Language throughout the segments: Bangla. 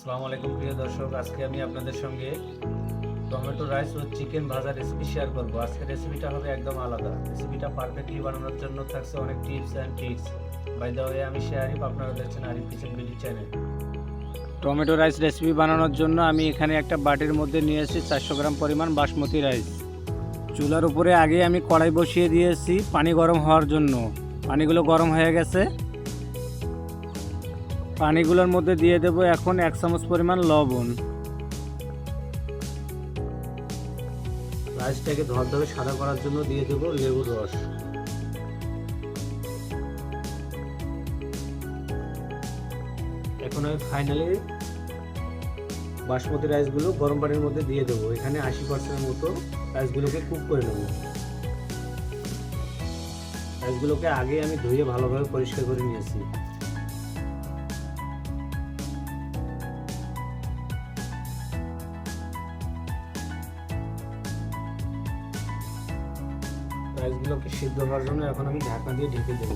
আসসালামু আলাইকুম প্রিয় দর্শক, আজকে আমি আপনাদের সঙ্গে টমেটো রাইস ও চিকেন ভাজা রেসিপি শেয়ার করব। আজকের রেসিপিটা হবে একদম আলাদা। রেসিপিটা পারফেক্টলি বানানোর জন্য থাকছে অনেক tips and tricks. By the way, আমি আরিফ, আপনারা দেখছেন Arif kitchen BD channel. Tomato rice recipe বানানোর জন্য আমি এখানে একটা বাটির মধ্যে নিয়েছি 400 গ্রাম পরিমাণ বাসমতি রাইস। চুলার উপরে আগে আমি কড়াই বসিয়ে দিয়েছি পানি গরম হওয়ার জন্য। পানিগুলো গরম হয়ে গেছে। পানিগুলোর মধ্যে দিয়ে দেব এখন 1 চামচ পরিমাণ লবণ। রাইসটাকে ধবধবে সাদা করার জন্য দিয়ে দেব লেবুর রস। এখন আমি ফাইনালি বাসমতি রাইসগুলো গরম পানির মধ্যে দিয়ে দেবো। এখানে 80% মতো রাইসগুলোকে কুক করে নেব। রাইসগুলোকে আগে আমি ধুয়ে ভালোভাবে পরিষ্কার করে নিয়েছি। রাইসগুলোকে সিদ্ধ হওয়ার জন্য এখন আমি ঢাকনা দিয়ে ঢেকে দেবো।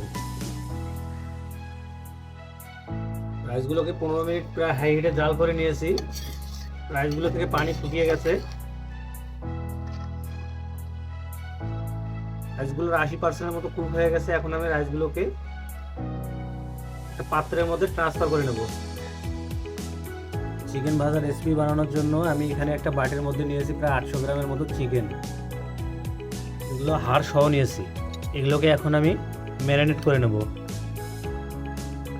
রাইসগুলোকে 15 মিনিট প্রায় হাই হিটে জাল করে নিয়েছি। রাইসগুলো থেকে পানি শুকিয়ে গেছে। রাইসগুলোর 80% মতো কুক হয়ে গেছে। এখন আমি রাইসগুলোকে একটা পাত্রের মধ্যে ট্রান্সফার করে নেব। চিকেন ভাজা রেসিপি বানানোর জন্য আমি এখানে একটা বাটির মধ্যে নিয়েছি প্রায় 800 গ্রামের মতো চিকেন। এগুলো হাড় সহ নিয়েছি। এগুলোকে এখন আমি ম্যারিনেট করে নেব।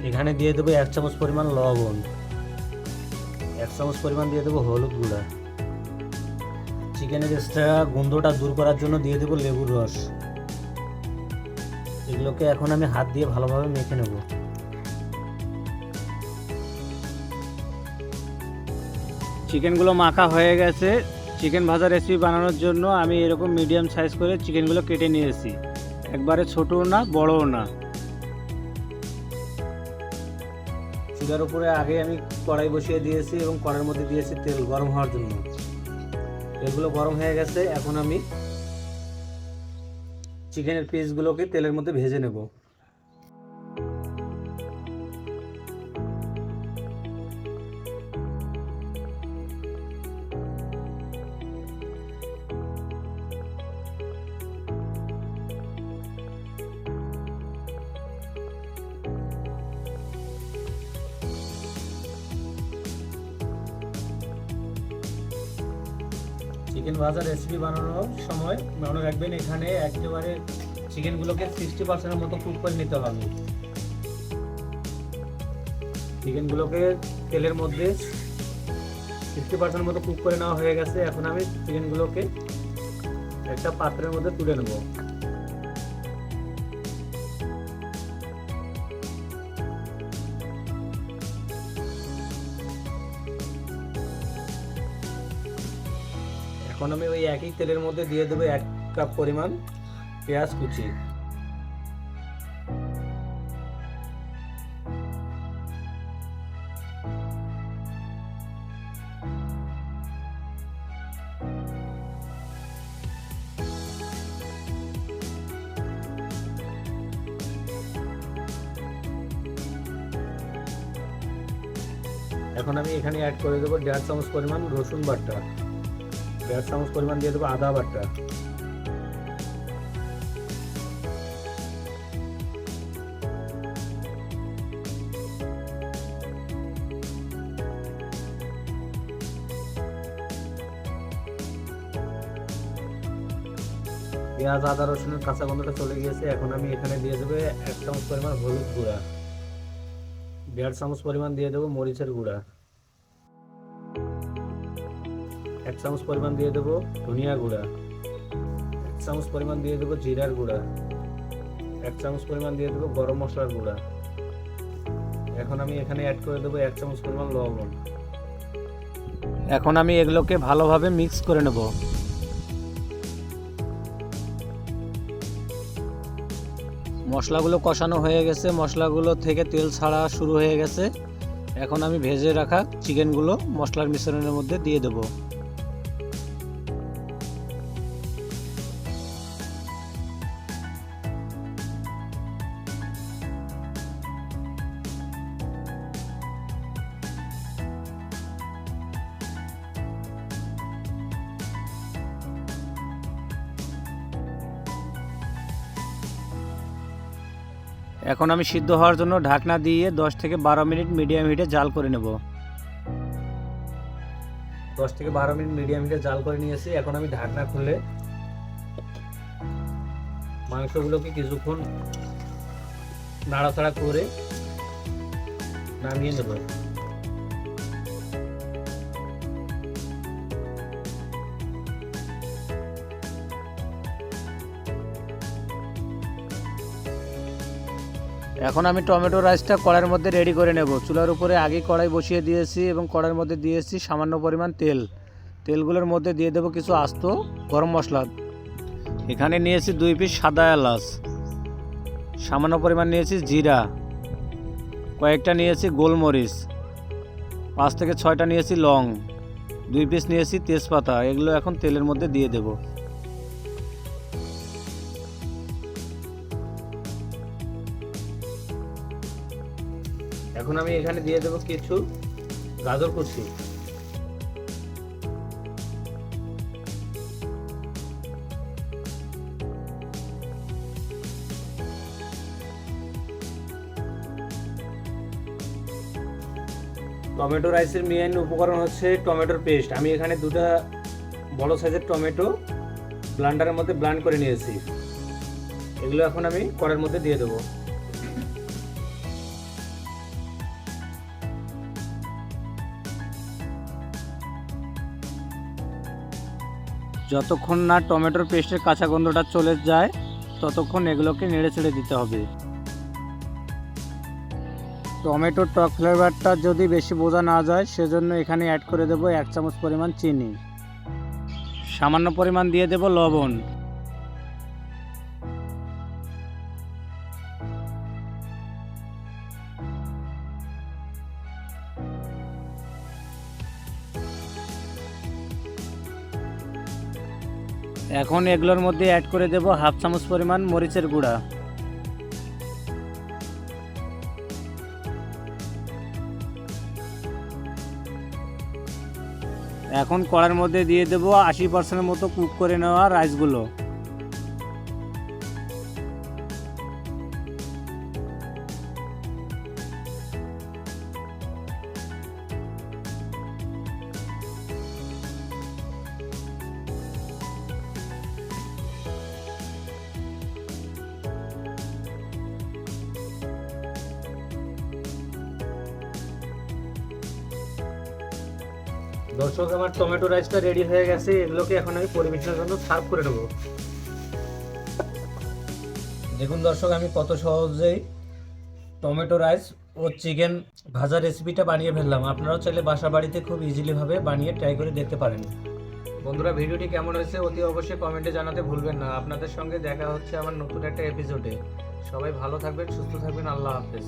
এখানে দিয়ে দেবো 1 চামচ পরিমাণ লবণ, 1 চামচ পরিমাণ দিয়ে দেবো হলুদ গুঁড়া। চিকেনের এক্সট্রা গন্ধটা দূর করার জন্য দিয়ে দেবো লেবুর রস। এগুলোকে এখন আমি হাত দিয়ে ভালোভাবে মেখে নেব। চিকেনগুলো মাখা হয়ে গেছে। চিকেন ভাজা রেসিপি বানানোর জন্য আমি এরকম মিডিয়াম সাইজ করে চিকেনগুলো কেটে নিয়েছি। একবারে ছোটও না বড়ও না। চুলার উপরে আগে আমি কড়াই বসিয়ে দিয়েছি এবং কড়াইয়ের মধ্যে দিয়েছি তেল গরম হওয়ার জন্য। তেলগুলো গরম হয়ে গেছে। এখন আমি চিকেনের পিসগুলোকে তেলের মধ্যে ভেজে নেব। চিকেন ভাজা রেসিপি বানানোর সময় মনে রাখবেন, এখানে একেবারে চিকেনগুলোকে 60% মতো কুক করে নিতে হবে। চিকেনগুলোকে তেলের মধ্যে 60% মতো কুক করে নেওয়া হয়ে গেছে। এখন আমি চিকেনগুলোকে একটা পাত্রের মধ্যে তুলে নেব। এখন আমি ওই একই তেলের মধ্যে দিয়ে দেবো 1 কাপ পরিমাণ পেঁয়াজ কুচি। এখন আমি এখানে অ্যাড করে দেবো 1.5 চামচ পরিমাণ রসুন বাটা, 1.5 চামচ পরিমাণ দিয়ে দেবো আদা বাটা। পেঁয়াজ আদা রসুনের কাঁচা গন্ধটা চলে গিয়েছে। এখন আমি এখানে দিয়ে দেবো 1 চামচ পরিমাণ হলুদ গুঁড়া, 1.5 চামচ পরিমাণ দিয়ে দেবো মরিচের গুঁড়া, 1 চামচ পরিমাণ দিয়ে দেবো ধনিয়া গুঁড়া, 1 চামচ পরিমাণ দিয়ে দেবো জিরার গুঁড়া, 1 চামচ পরিমাণ দিয়ে দেবো গরম মশলার গুঁড়া। এখন আমি এখানে অ্যাড করে দেবো 1 চামচ পরিমাণ লবণ। এখন আমি এগুলোকে ভালোভাবে মিক্স করে নেব। মশলাগুলো কষানো হয়ে গেছে। মশলাগুলো থেকে তেল ছাড়া শুরু হয়ে গেছে। এখন আমি ভেজে রাখা চিকেনগুলো মশলার মিশ্রণের মধ্যে দিয়ে দেব। এখন আমি সিদ্ধ হওয়ার জন্য ঢাকনা দিয়ে 10 থেকে 12 মিনিট মিডিয়াম হিটে জাল করে নেব। 10 থেকে 12 মিনিট মিডিয়াম হিটে জাল করে নিয়েছি। এখন আমি ঢাকনা খুলে মাংসগুলোকে কিছুক্ষণ নাড়াচাড়া করে নামিয়ে নেব। এখন আমি টমেটো রাইসটা কড়াইয়ের মধ্যে রেডি করে নেব। চুলার উপরে আগে কড়াই বসিয়ে দিয়েছি এবং কড়াইয়ের মধ্যে দিয়েছি সামান্য পরিমাণ তেল। তেলগুলোর মধ্যে দিয়ে দেবো কিছু আস্ত গরম মশলা। এখানে নিয়েছি 2 পিস সাদা এলাচ, সামান্য পরিমাণ নিয়েছি জিরা, কয়েকটা নিয়েছি গোলমরিচ, 5 থেকে 6টা নিয়েছি লং, 2 পিস নিয়েছি তেজপাতা। এগুলো এখন তেলের মধ্যে দিয়ে দেব। এখন আমি এখানে দিয়ে দেবো কিছু গাজর কুচি। টমেটো রাইসের মেইন উপকরণ হচ্ছে টমেটোর পেস্ট। আমি এখানে 2টা বড় সাইজের টমেটো ব্লেন্ডারের মধ্যে ব্লেন্ড করে নিয়েছি। এগুলো এখন আমি কড়াইয়ের মধ্যে দিয়ে দেবো। যতক্ষণ না টমেটোর পেস্টের কাঁচা গন্ধটা চলে যায় ততক্ষণ এগুলোকে নেড়ে ছেড়ে দিতে হবে। টমেটোর টক ফ্লেভারটা যদি বেশি বোঝা না যায় সেজন্য এখানে অ্যাড করে দেবো 1 চামচ পরিমাণ চিনি, সামান্য পরিমাণ দিয়ে দেব লবণ। এখন এগুলোর মধ্যে অ্যাড করে দেব 1/2 চামচ পরিমাণ মরিচের গুঁড়া। এখন কড়াইয়ের মধ্যে দিয়ে দেব 80% মতো কুক করে নেওয়া রাইসগুলো। দর্শক, আমার টমেটো রাইসটা রেডি হয়ে গেছে। এগুলোকে এখন আমি পরিবেশনের জন্য সার্ভ করে নেব। দেখুন দর্শক, আমি কত সহজেই টমেটো রাইস ও চিকেন ভাজা রেসিপিটা বানিয়ে ফেললাম। আপনারাও চাইলে বাসা বাড়িতে খুব ইজিলি ভাবে বানিয়ে ট্রাই করে দেখতে পারেন। বন্ধুরা, ভিডিওটি কেমন হয়েছে অতি অবশ্যই কমেন্টে জানাতে ভুলবেন না। আপনাদের সঙ্গে দেখা হচ্ছে আমার নতুন একটা এপিসোডে। সবাই ভালো থাকবেন, সুস্থ থাকবেন। আল্লাহ হাফেজ।